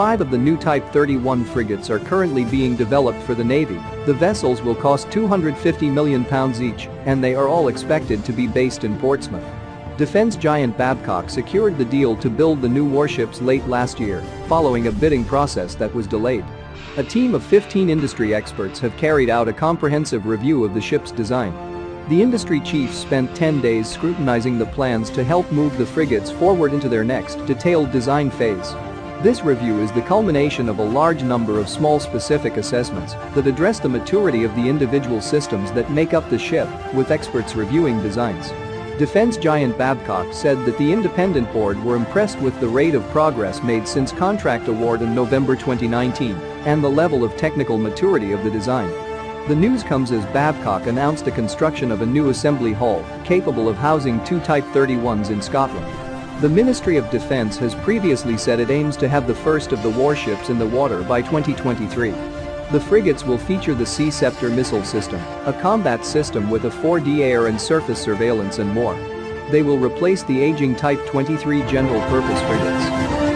5 of the new Type 31 frigates are currently being developed for the Navy. The vessels will cost £250 million each, and they are all expected to be based in Portsmouth. Defense giant Babcock secured the deal to build the new warships late last year, following a bidding process that was delayed. A team of 15 industry experts have carried out a comprehensive review of the ship's design. The industry chiefs spent 10 days scrutinizing the plans to help move the frigates forward into their next detailed design phase. This review is the culmination of a large number of small specific assessments that address the maturity of the individual systems that make up the ship, with experts reviewing designs. Defense giant Babcock said that the independent board were impressed with the rate of progress made since contract award in November 2019 and the level of technical maturity of the design. The news comes as Babcock announced the construction of a new assembly hall capable of housing 2 Type 31s in Scotland. The Ministry of Defense has previously said it aims to have the first of the warships in the water by 2023. The frigates will feature the Sea Scepter missile system, a combat system with a 4D air and surface surveillance and more. They will replace the aging Type 23 general-purpose frigates.